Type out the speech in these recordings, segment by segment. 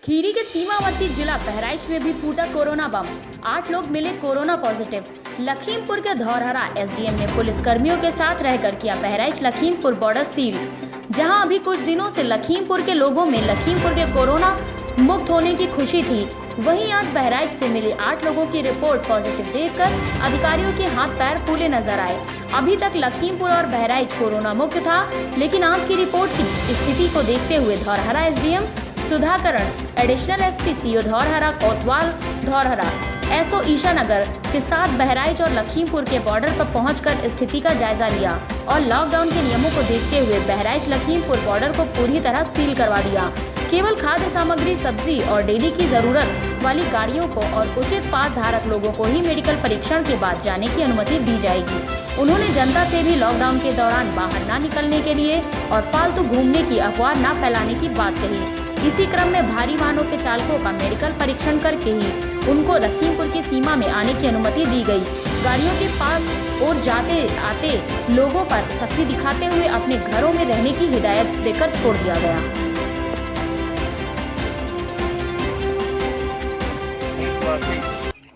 खीरी के सीमावर्ती जिला बहराइच में भी फूटा कोरोना बम। 8 लोग मिले कोरोना पॉजिटिव। लखीमपुर के धौरहरा एसडीएम ने पुलिस कर्मियों के साथ रहकर किया बहराइच लखीमपुर बॉर्डर सील। जहां अभी कुछ दिनों से लखीमपुर के लोगों में लखीमपुर के कोरोना मुक्त होने की खुशी थी, वहीं आज बहराइच से मिले 8 लोगों की रिपोर्ट पॉजिटिव देखकर अधिकारियों के हाथ पैर फूले नजर आए। अभी तक लखीमपुर और बहराइच कोरोना मुक्त था, लेकिन आज की रिपोर्ट की स्थिति को देखते हुए Dhaurahra SDM Sudhakaran, additional SP CO Dhaurahra कोतवाल धौरहरा, एसओ ईशानगर के साथ बहराइच और लखीमपुर के बॉर्डर पर पहुंचकर स्थिति का जायजा लिया और लॉकडाउन के नियमों को देखते हुए बहराइच लखीमपुर बॉर्डर को पूरी तरह सील करवा दिया। केवल खाद्य सामग्री, सब्जी और डेली की जरूरत वाली गाड़ियों को और उचित पास धारक लोगों को ही मेडिकल परीक्षण के बाद जाने की अनुमति दी जाएगी। उन्होंने जनता से भी लॉकडाउन के दौरान बाहर न निकलने के लिए और फालतू घूमने की अफवाह न फैलाने की बात कही। इसी क्रम में भारी वाहनों के चालकों का मेडिकल परीक्षण करके ही उनको लखीमपुर की सीमा में आने की अनुमति दी गई। गाड़ियों के पास और जाते आते लोगों पर सख्ती दिखाते हुए अपने घरों में रहने की हिदायत देकर छोड़ दिया गया।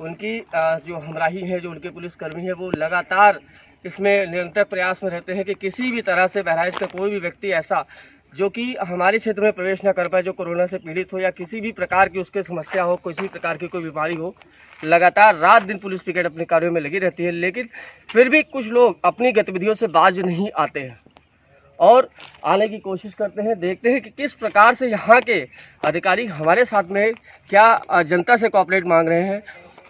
उनकी जो हमराही है, जो उनके पुलिसकर्मी है, वो लगातार इसमें निरंतर प्रयास में रहते हैं कि किसी भी तरह से बहराइच का कोई भी व्यक्ति ऐसा जो कि हमारे क्षेत्र में प्रवेश न कर पाए, जो कोरोना से पीड़ित हो या किसी भी प्रकार की उसके समस्या हो, किसी प्रकार की कोई बीमारी हो, लगातार रात दिन पुलिस पिकेट अपने कार्यों में लगी रहती है। लेकिन फिर भी कुछ लोग अपनी गतिविधियों से बाज नहीं आते हैं और आने की कोशिश करते हैं। देखते हैं कि किस प्रकार से यहाँ के अधिकारी हमारे साथ में क्या जनता से कोऑपरेट मांग रहे हैं।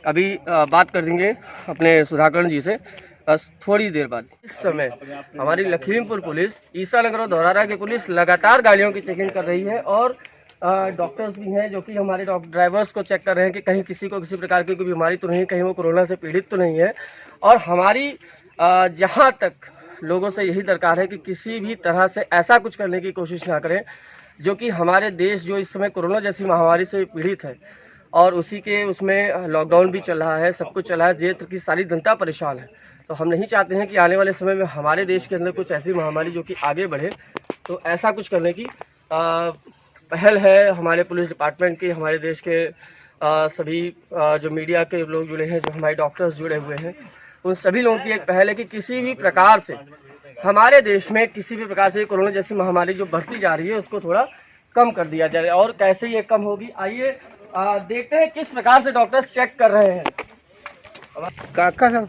अभी बात कर देंगे अपने सुधाकरण जी से बस थोड़ी देर बाद। इस समय हमारी लखीमपुर पुलिस, ईसानगर और धौरहरा की पुलिस लगातार गाड़ियों की चेकिंग कर रही है और डॉक्टर्स भी हैं जो कि हमारे ड्राइवर्स को चेक कर रहे हैं कि कहीं किसी को किसी प्रकार की कोई बीमारी तो नहीं, कहीं वो कोरोना से पीड़ित तो नहीं है। और हमारी जहाँ तक लोगों से यही दरकार है कि किसी भी तरह से ऐसा कुछ करने की कोशिश ना करें जो कि हमारे देश जो इस समय कोरोना जैसी महामारी से पीड़ित है और उसी के उसमें लॉकडाउन भी चल रहा है, सब कुछ चल रहा है, क्षेत्र की सारी जनता परेशान है। तो हम नहीं चाहते हैं कि आने वाले समय में हमारे देश के अंदर कुछ ऐसी महामारी जो कि आगे बढ़े, तो ऐसा कुछ करने की पहल है हमारे पुलिस डिपार्टमेंट की, हमारे देश के सभी जो मीडिया के लोग जुड़े हैं, जो हमारे डॉक्टर्स जुड़े हुए हैं, उन सभी लोगों की एक पहल है कि किसी भी प्रकार से हमारे देश में किसी भी प्रकार से कोरोना जैसी महामारी जो बढ़ती जा रही है उसको थोड़ा कम कर दिया जाए। और कैसे ये कम होगी, आइए देखते हैं किस प्रकार से डॉक्टर्स चेक कर रहे हैं। काका साहब,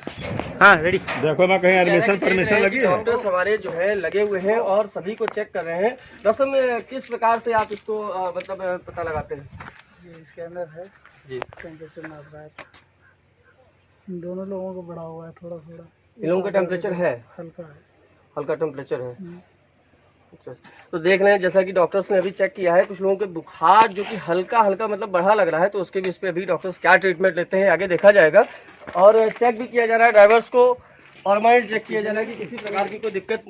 हाँ रेडी। देखो मैं कहीं एडमिशन परमिशन लगी है। डॉक्टर्स हमारे जो है लगे हुए हैं और सभी को चेक कर रहे हैं। डॉक्टर साहब, किस प्रकार से आप इसको मतलब पता लगाते हैं? ये स्कैनर है जी, टेम्परेचर नाप रहा है। इन दोनों लोगों को बढ़ा हुआ है थोड़ा थोड़ा। इन लोगों का टेम्परेचर है हल्का है, हल्का टेम्परेचर है। अच्छा, तो देख रहे हैं जैसा कि डॉक्टर्स ने अभी चेक किया है, कुछ लोगों के बुखार जो कि हल्का हल्का मतलब बढ़ा लग रहा है, तो उसके भी इस पे अभी डॉक्टर्स क्या ट्रीटमेंट लेते हैं आगे देखा जाएगा। और चेक भी किया जा रहा है ड्राइवर्स को, और माइंड चेक किया जा रहा है कि किसी प्रकार की कोई दिक्कत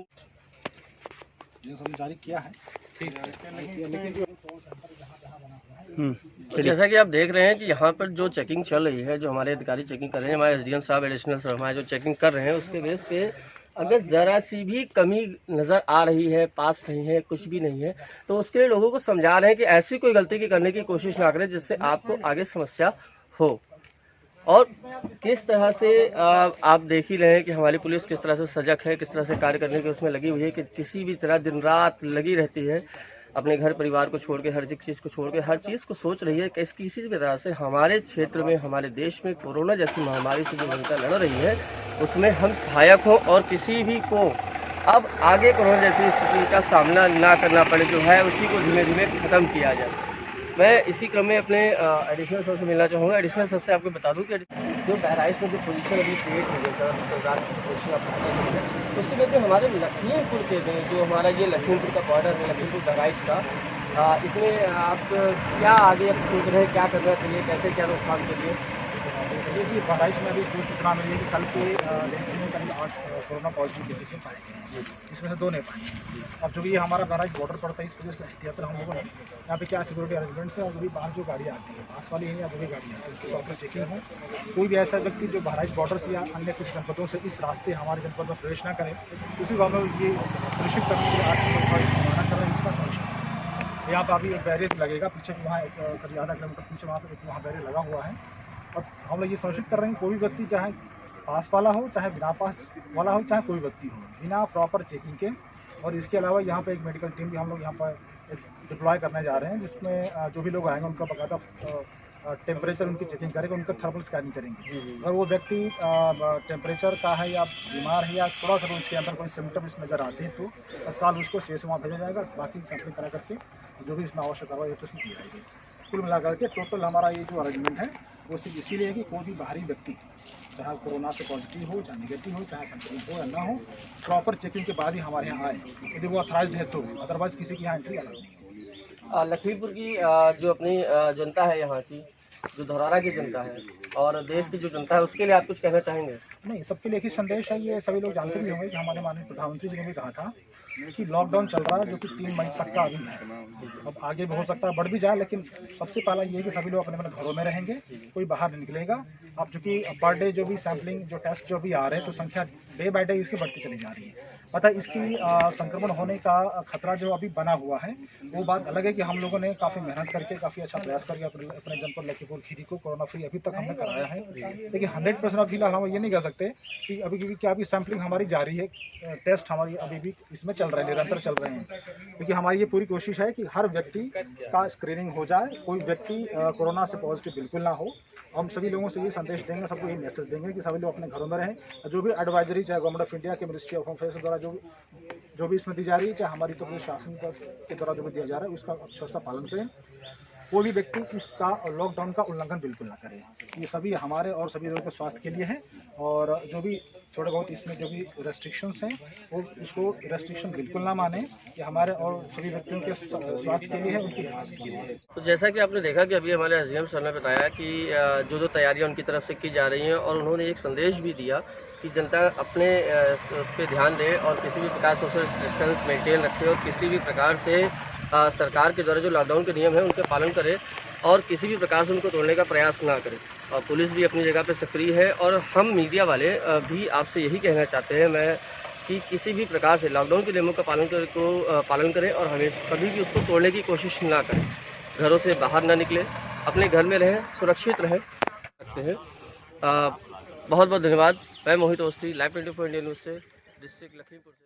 जारी किया है। तो जैसा कि आप देख रहे हैं कि यहाँ पर जो चेकिंग चल रही है, जो हमारे अधिकारी चेकिंग कर रहे हैं, हमारे एसडीएम साहब, एडिशनल साहब हमारे जो चेकिंग कर रहे हैं, उसके बेस पे अगर ज़रा सी भी कमी नज़र आ रही है, पास नहीं है, कुछ भी नहीं है, तो उसके लिए लोगों को समझा रहे हैं कि ऐसी कोई गलती की करने की कोशिश ना करें जिससे आपको आगे समस्या हो। और किस तरह से आप देख ही रहे हैं कि हमारी पुलिस किस तरह से सजग है, किस तरह से कार्य करने की उसमें लगी हुई है कि किसी भी तरह दिन रात लगी रहती है, अपने घर परिवार को छोड़ के, हर चीज़ को छोड़ के, हर चीज़ को सोच रही है कि किसी भी तरह से हमारे क्षेत्र में, हमारे देश में कोरोना जैसी महामारी से जो जनता लड़ रही है उसमें हम सहायक हों और किसी भी को अब आगे कोरोना जैसी स्थिति का सामना ना करना पड़े, जो है उसी को धीमे धीमे ख़त्म किया जाए। मैं इसी क्रम में अपने एडिशनल सर से मिलना चाहूँगा। एडिशनल सर से आपको बता दूँ कि जो बहराइच में जो पोजीशन अभी क्रिएट हो गई सरकार की पोजीशन आप तो उसके वजह से हमारे लखीमपुर के जो हमारा ये लखीमपुर का बॉर्डर है, लखीमपुर बहराइच का, इसमें आप क्या आगे सोच रहे हैं, क्या करना चाहिए, कैसे क्या रोकथाम के लिए? देखिए, बहराइच में अभी जो सूचना मिली है कि कल के दिन में कहीं 8 कोरोना पॉजिटिव केसेस में पाए, इसमें से 2 नहीं पाए। अब जो भी हमारा बहराइच बॉर्डर पड़ता है, इस वजह से एहतियात हम लोगों ने यहाँ पे क्या सिक्योरिटी अरेंजमेंट्स है, और जो भी बाहर जो गाड़ी आती है, पास वाली है या जो भी गाड़ी आती है, उसकी प्रॉपर चेकिंग हो। कोई भी ऐसा व्यक्ति जो बहराइच बॉर्डर से या अन्य कुछ जनपदों से इस रास्ते हमारे जनपद में प्रवेश ना करे, उसी को हम लोग ये सुनिश्चित करने के लिए आज माना कर रहे हैं, इसका सुनिश्चित। यहाँ पर अभी एक बैरियर लगेगा पीछे भी, वहाँ करीब आधा किलोमीटर पीछे वहाँ पर वहाँ बैरियर लगा हुआ है। और हम लोग ये सुनिश्चित कर रहे हैं कोई भी व्यक्ति चाहे पास वाला हो चाहे बिना पास वाला हो चाहे कोई व्यक्ति हो बिना प्रॉपर चेकिंग के। और इसके अलावा यहाँ पे एक मेडिकल टीम भी हम लोग यहाँ पर डिप्लॉय करने जा रहे हैं, जिसमें जो भी लोग आएंगे उनका बाकायदा टेम्परेचर उनकी चेकिंग करेंगे, उनका थर्मल स्कैनिंग करेंगे। अगर वो व्यक्ति टेम्परेचर का है या बीमार है या थोड़ा सा उसके अंदर कोई सिम्टम्स नज़र आते हैं तो तत्काल उसको सीएस वहाँ भेजा जाएगा। बाकी सैंपलिंग करा करके जो भी इसमें आवश्यक कार्रवाई है तो उसमें की जाएगी। कुल मिलाकर के टोटल हमारा ये जो अरेंजमेंट है वो सिर्फ इसीलिए है कि कोई भी बाहरी व्यक्ति चाहे कोरोना से पॉजिटिव हो चाहे नेगेटिव हो चाहे संक्रमित हो या ना हो, प्रॉपर चेकिंग के बाद ही हमारे यहाँ आए, यदि वो अथराइज्ड है तो, अदरवाइज किसी की यहाँ एंट्री अलाउ नहीं। लखीमपुर की जो अपनी जनता है, यहाँ की जो धौरहरा की जनता है और देश की जो जनता है, उसके लिए आप कुछ कहना चाहेंगे? नहीं, सबके लिए एक ही संदेश है। ये सभी लोग जानते भी होंगे कि हमारे माननीय प्रधानमंत्री जी ने भी कहा था कि लॉकडाउन चल रहा है जो कि 3 मई तक का अभी है। अब आगे भी हो सकता है बढ़ भी जाए, लेकिन सबसे पहला ये है कि सभी लोग अपने अपने घरों में रहेंगे, कोई बाहर नहीं निकलेगा। अब चूँकि पर डे जो भी सैम्पलिंग जो टेस्ट जो भी आ रहे हैं तो संख्या डे बाय डे इसकी बढ़ती चली जा रही है। पता इसकी संक्रमण होने का खतरा जो अभी बना हुआ है वो बात अलग है कि हम लोगों ने काफ़ी मेहनत करके काफ़ी अच्छा प्रयास करके अपने जनपद लखीमपुर खीरी को कोरोना फ्री अभी तक हमने कराया है। लेकिन 100% अभी फिलहाल हम ये नहीं कह सकते कि अभी, क्योंकि क्या अभी सैम्पलिंग हमारी जारी है, टेस्ट हमारी अभी भी इसमें चल रहे हैं, निरंतर चल रहे हैं। क्योंकि हमारी ये पूरी कोशिश है कि हर व्यक्ति का स्क्रीनिंग हो जाए, कोई व्यक्ति कोरोना से पॉजिटिव बिल्कुल ना हो। हम सभी लोगों से ये संदेश देंगे, सबको ये मैसेज देंगे कि सभी लोग अपने घरों में रहें। जो भी एडवाइजरी चाहे गवर्नमेंट ऑफ इंडिया के मिनिस्ट्री ऑफ होम अफेयर्स द्वारा जो भी इसमें दी जा रही है, चाहे हमारी तो पूरे शासन के द्वारा जो भी दिया जा रहा है उसका अक्षर सा पालन करें। कोई भी व्यक्ति इसका लॉकडाउन का उल्लंघन बिल्कुल ना करे। ये सभी हमारे और सभी लोगों के स्वास्थ्य के लिए है। और जो भी थोड़े बहुत इसमें जो भी रेस्ट्रिक्शंस हैं वो उसको रेस्ट्रिक्शन बिल्कुल ना माने। ये हमारे और सभी व्यक्तियों के स्वास्थ्य के लिए है, उनकी हिफाजत के लिए है। तो जैसा कि आपने देखा कि अभी हमारे एसडीएम सर ने बताया कि जो तैयारियां उनकी तरफ से की जा रही हैं, और उन्होंने एक संदेश भी दिया कि जनता अपने उस पर ध्यान दे और किसी भी प्रकार सोशल डिस्टेंस मेंटेन रखे और किसी भी प्रकार से सरकार के द्वारा जो लॉकडाउन के नियम हैं उनके पालन करे और किसी भी प्रकार से उनको तोड़ने का प्रयास ना करे। और पुलिस भी अपनी जगह पे सक्रिय है और हम मीडिया वाले भी आपसे यही कहना चाहते हैं कि किसी भी प्रकार से लॉकडाउन के नियमों का पालन करें और हमें कभी भी उसको तोड़ने की कोशिश ना करें। घरों से बाहर ना निकलें, अपने घर में रहें, सुरक्षित रहें सकते हैं। बहुत बहुत धन्यवाद। मैं मोहित अवस्थी, लाइव 24 इंडिया न्यूज़ से, डिस्ट्रिक्ट लखीमपुर से।